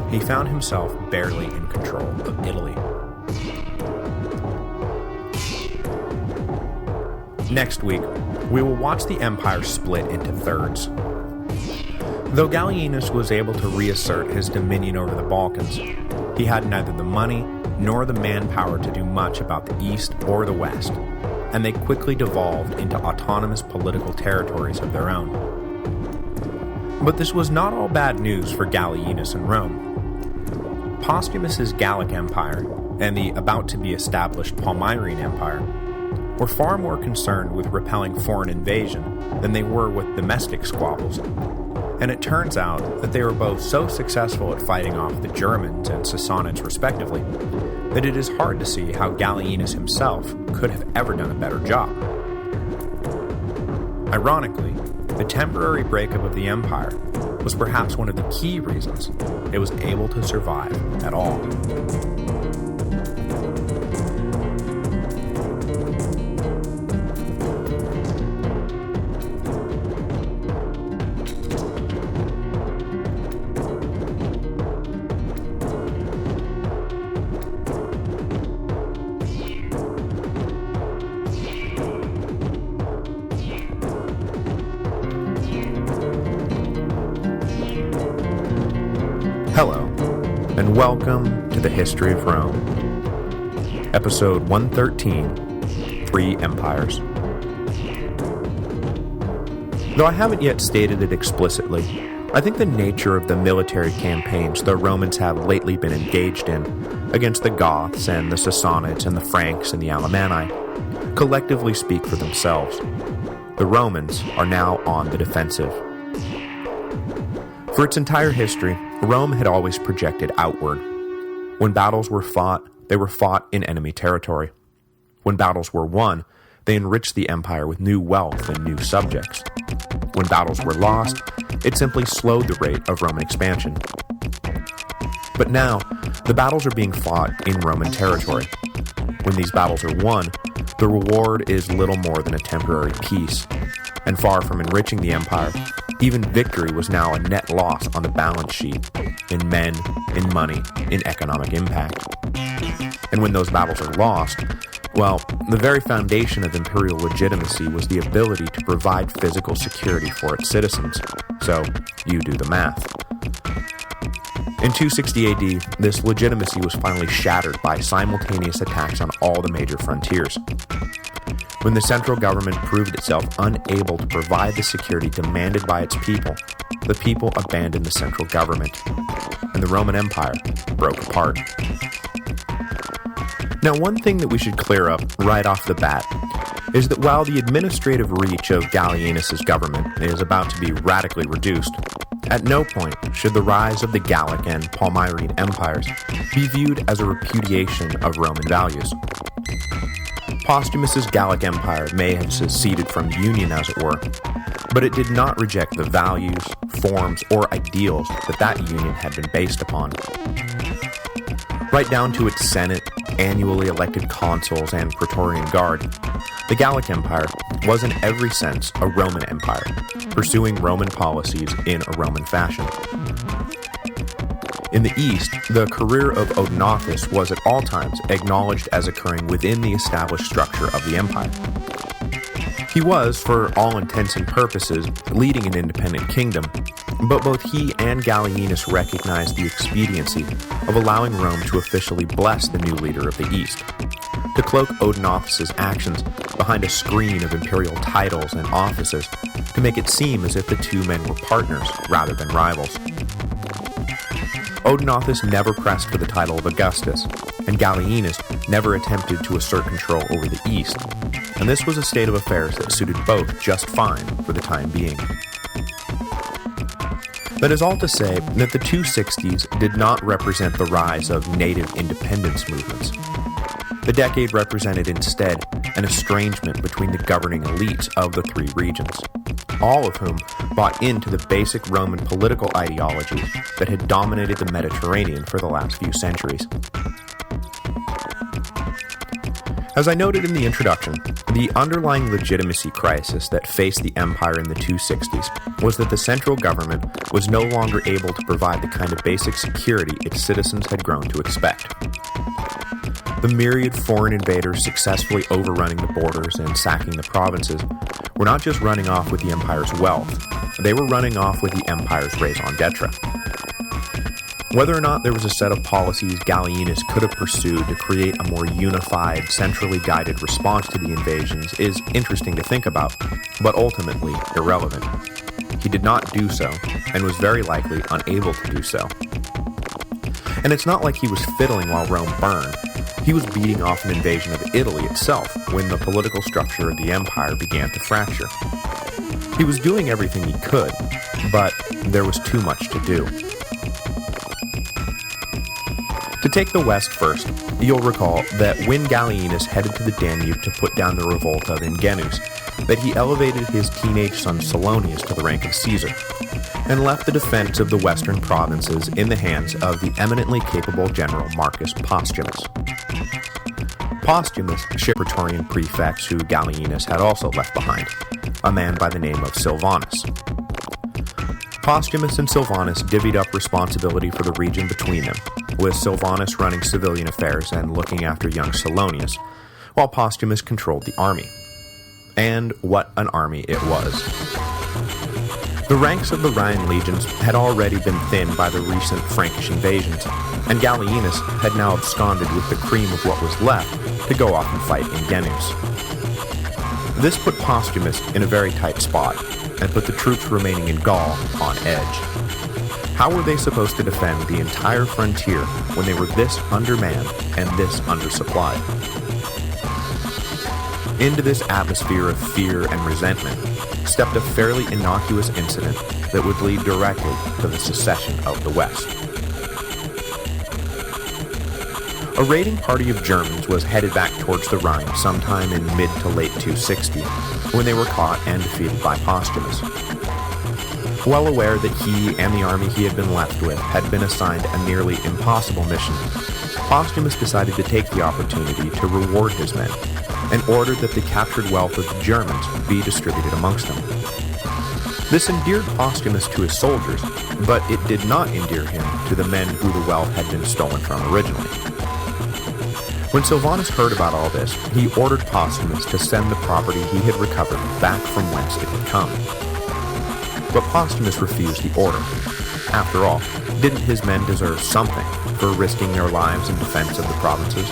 he found himself barely in control of Italy. Next week, we will watch the empire split into thirds. Though Gallienus was able to reassert his dominion over the Balkans, he had neither the money nor the manpower to do much about the East or the West, and they quickly devolved into autonomous political territories of their own. But this was not all bad news for Gallienus and Rome. Postumus's Gallic Empire and the about-to-be-established Palmyrene Empire were far more concerned with repelling foreign invasion than they were with domestic squabbles, and it turns out that they were both so successful at fighting off the Germans and Sassanids respectively that it is hard to see how Gallienus himself could have ever done a better job. Ironically, the temporary breakup of the empire was perhaps one of the key reasons it was able to survive at all. Hello, and welcome to the History of Rome, Episode 113, 3 Empires. Though I haven't yet stated it explicitly, I think the nature of the military campaigns the Romans have lately been engaged in, against the Goths and the Sassanids and the Franks and the Alemanni, collectively speak for themselves. The Romans are now on the defensive. For its entire history, Rome had always projected outward. When battles were fought, they were fought in enemy territory. When battles were won, they enriched the empire with new wealth and new subjects. When battles were lost, it simply slowed the rate of Roman expansion. But now, the battles are being fought in Roman territory. When these battles are won, the reward is little more than a temporary peace, and far from enriching the empire, even victory was now a net loss on the balance sheet, in men, in money, in economic impact. And when those battles are lost, well, the very foundation of imperial legitimacy was the ability to provide physical security for its citizens. So, you do the math. In 260 AD, this legitimacy was finally shattered by simultaneous attacks on all the major frontiers. When the central government proved itself unable to provide the security demanded by its people, the people abandoned the central government, and the Roman Empire broke apart. Now, one thing that we should clear up right off the bat is that while the administrative reach of Gallienus's government is about to be radically reduced, at no point should the rise of the Gallic and Palmyrene empires be viewed as a repudiation of Roman values. Postumus's Gallic Empire may have seceded from union, as it were, but it did not reject the values, forms, or ideals that union had been based upon. Right down to its Senate, annually elected consuls, and Praetorian Guard, the Gallic Empire was in every sense a Roman empire, pursuing Roman policies in a Roman fashion. In the East, the career of Odenathus was at all times acknowledged as occurring within the established structure of the empire. He was, for all intents and purposes, leading an independent kingdom, but both he and Gallienus recognized the expediency of allowing Rome to officially bless the new leader of the East, to cloak Odenathus's actions behind a screen of imperial titles and offices to make it seem as if the two men were partners rather than rivals. Odenathus never pressed for the title of Augustus, and Gallienus never attempted to assert control over the East, and this was a state of affairs that suited both just fine for the time being. That is all to say that the 260s did not represent the rise of native independence movements. The decade represented instead an estrangement between the governing elites of the three regions, all of whom bought into the basic Roman political ideology that had dominated the Mediterranean for the last few centuries. As I noted in the introduction, The underlying legitimacy crisis that faced the empire in the 260s was that the central government was no longer able to provide the kind of basic security its citizens had grown to expect. The myriad foreign invaders successfully overrunning the borders and sacking the provinces were not just running off with the empire's wealth, they were running off with the empire's raison d'etre. Whether or not there was a set of policies Gallienus could have pursued to create a more unified, centrally guided response to the invasions is interesting to think about, but ultimately irrelevant. He did not do so, and was very likely unable to do so. And it's not like he was fiddling while Rome burned. He was beating off an invasion of Italy itself when the political structure of the empire began to fracture. He was doing everything he could, but there was too much to do. To take the west first, you'll recall that when Gallienus headed to the Danube to put down the revolt of Ingenuus, that he elevated his teenage son Salonius to the rank of Caesar, and left the defense of the western provinces in the hands of the eminently capable general Marcus Postumus. Postumus shared praetorian prefects who Gallienus had also left behind, a man by the name of Silvanus. Postumus and Silvanus divvied up responsibility for the region between them, with Silvanus running civilian affairs and looking after young Salonius, while Postumus controlled the army. And what an army it was. The ranks of the Rhine legions had already been thinned by the recent Frankish invasions, and Gallienus had now absconded with the cream of what was left to go off and fight Ingenuus. This put Postumus in a very tight spot, and put the troops remaining in Gaul on edge. How were they supposed to defend the entire frontier when they were this undermanned and this undersupplied? Into this atmosphere of fear and resentment stepped a fairly innocuous incident that would lead directly to the secession of the West. A raiding party of Germans was headed back towards the Rhine sometime in mid to late 260, when they were caught and defeated by Postumus. Well aware that he and the army he had been left with had been assigned a nearly impossible mission, Postumus decided to take the opportunity to reward his men, and ordered that the captured wealth of the Germans be distributed amongst them. This endeared Postumus to his soldiers, but it did not endear him to the men who the wealth had been stolen from originally. When Silvanus heard about all this, he ordered Postumus to send the property he had recovered back from whence it had come. But Postumus refused the order. After all, didn't his men deserve something for risking their lives in defense of the provinces?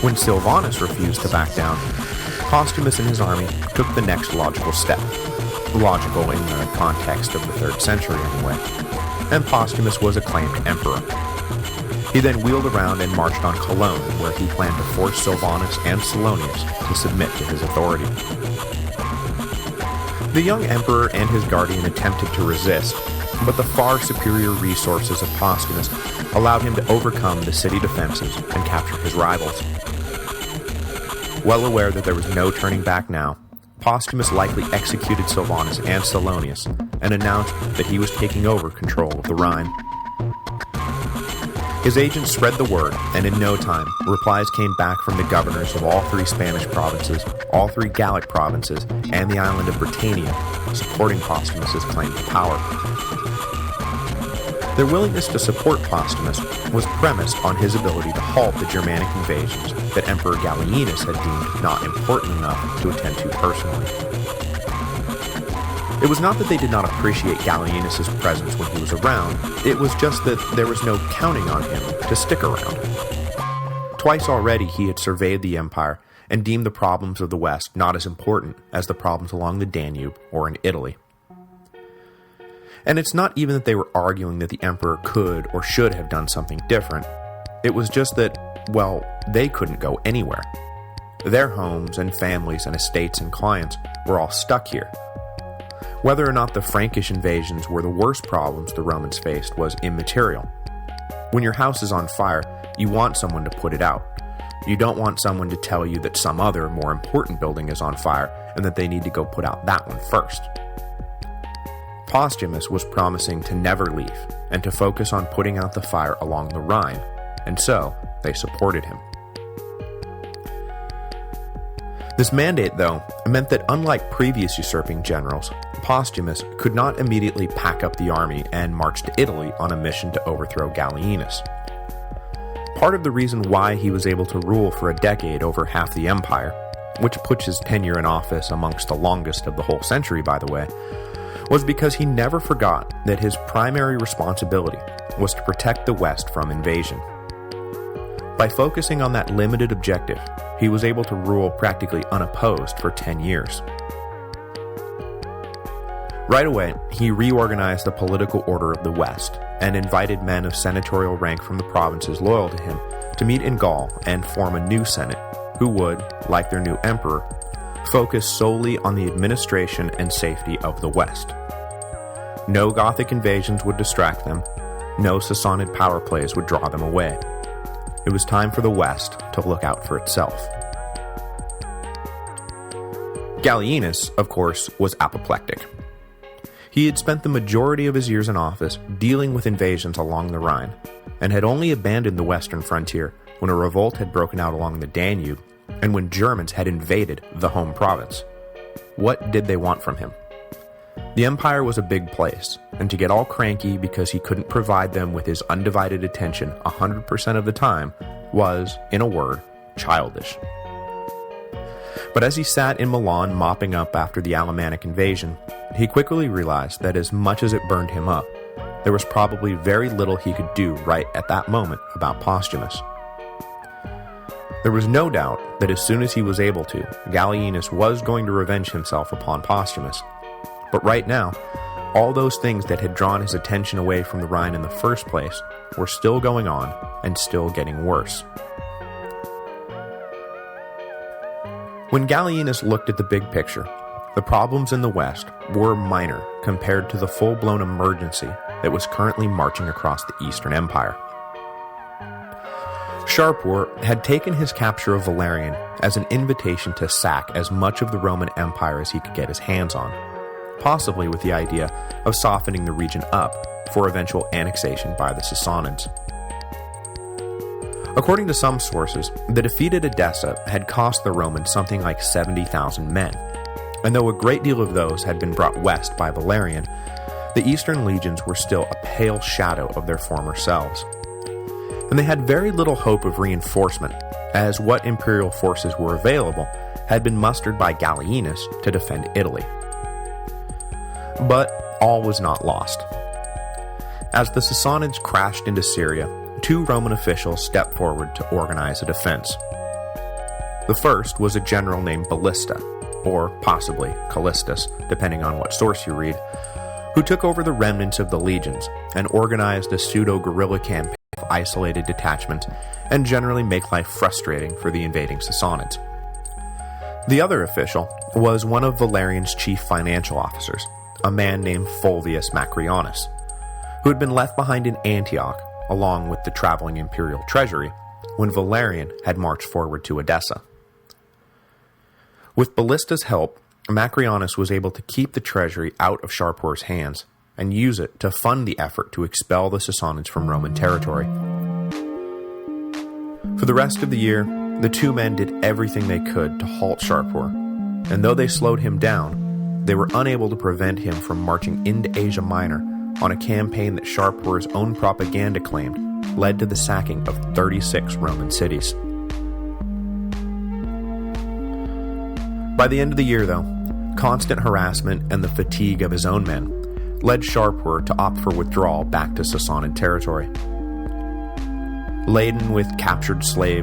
When Silvanus refused to back down, Postumus and his army took the next logical step. Logical in the context of the 3rd century anyway. And Postumus was acclaimed emperor. He then wheeled around and marched on Cologne, where he planned to force Silvanus and Salonius to submit to his authority. The young emperor and his guardian attempted to resist, but the far superior resources of Postumus allowed him to overcome the city defenses and capture his rivals. Well aware that there was no turning back now, Postumus likely executed Silvanus and Salonius and announced that he was taking over control of the Rhine. His agents spread the word, and in no time, replies came back from the governors of all 3 Spanish provinces, all 3 Gallic provinces, and the island of Britannia, supporting Postumus's claim to power. Their willingness to support Postumus was premised on his ability to halt the Germanic invasions that Emperor Gallienus had deemed not important enough to attend to personally. It was not that they did not appreciate Gallienus' presence when he was around, it was just that there was no counting on him to stick around. Twice already he had surveyed the empire and deemed the problems of the West not as important as the problems along the Danube or in Italy. And it's not even that they were arguing that the emperor could or should have done something different, it was just that, well, they couldn't go anywhere. Their homes and families and estates and clients were all stuck here. Whether or not the Frankish invasions were the worst problems the Romans faced was immaterial. When your house is on fire, you want someone to put it out. You don't want someone to tell you that some other, more important building is on fire and that they need to go put out that one first. Postumus was promising to never leave and to focus on putting out the fire along the Rhine, and so they supported him. This mandate, though, meant that unlike previous usurping generals, Postumus could not immediately pack up the army and march to Italy on a mission to overthrow Gallienus. Part of the reason why he was able to rule for a decade over half the empire, which puts his tenure in office amongst the longest of the whole century, by the way, was because he never forgot that his primary responsibility was to protect the West from invasion. By focusing on that limited objective, he was able to rule practically unopposed for 10 years. Right away, he reorganized the political order of the West and invited men of senatorial rank from the provinces loyal to him to meet in Gaul and form a new senate who would, like their new emperor, focus solely on the administration and safety of the West. No Gothic invasions would distract them, no Sassanid power plays would draw them away. It was time for the West to look out for itself. Gallienus, of course, was apoplectic. He had spent the majority of his years in office dealing with invasions along the Rhine, and had only abandoned the western frontier when a revolt had broken out along the Danube, and when Germans had invaded the home province. What did they want from him? The empire was a big place, and to get all cranky because he couldn't provide them with his undivided attention 100% of the time was, in a word, childish. But as he sat in Milan mopping up after the Alemannic invasion, he quickly realized that as much as it burned him up, there was probably very little he could do right at that moment about Postumus. There was no doubt that as soon as he was able to, Gallienus was going to revenge himself upon Postumus. But right now, all those things that had drawn his attention away from the Rhine in the first place were still going on and still getting worse. When Gallienus looked at the big picture, the problems in the West were minor compared to the full-blown emergency that was currently marching across the Eastern Empire. Shapur had taken his capture of Valerian as an invitation to sack as much of the Roman Empire as he could get his hands on, possibly with the idea of softening the region up for eventual annexation by the Sassanids. According to some sources, the defeat at Edessa had cost the Romans something like 70,000 men, and though a great deal of those had been brought west by Valerian, the eastern legions were still a pale shadow of their former selves. And they had very little hope of reinforcement, as what imperial forces were available had been mustered by Gallienus to defend Italy. But all was not lost. As the Sassanids crashed into Syria, two Roman officials stepped forward to organize a defense. The first was a general named Ballista, or possibly Callistus, depending on what source you read, who took over the remnants of the legions and organized a pseudo-guerrilla campaign of isolated detachments and generally make life frustrating for the invading Sassanids. The other official was one of Valerian's chief financial officers, a man named Fulvius Macrianus, who had been left behind in Antioch along with the traveling imperial treasury when Valerian had marched forward to Edessa. With Ballista's help, Macrianus was able to keep the treasury out of Shapur's hands and use it to fund the effort to expel the Sassanids from Roman territory. For the rest of the year, the two men did everything they could to halt Shapur, and though they slowed him down, they were unable to prevent him from marching into Asia Minor on a campaign that Shapur's own propaganda claimed led to the sacking of 36 Roman cities. By the end of the year, though, constant harassment and the fatigue of his own men led Shapur to opt for withdrawal back to Sassanid territory. Laden with captured slaves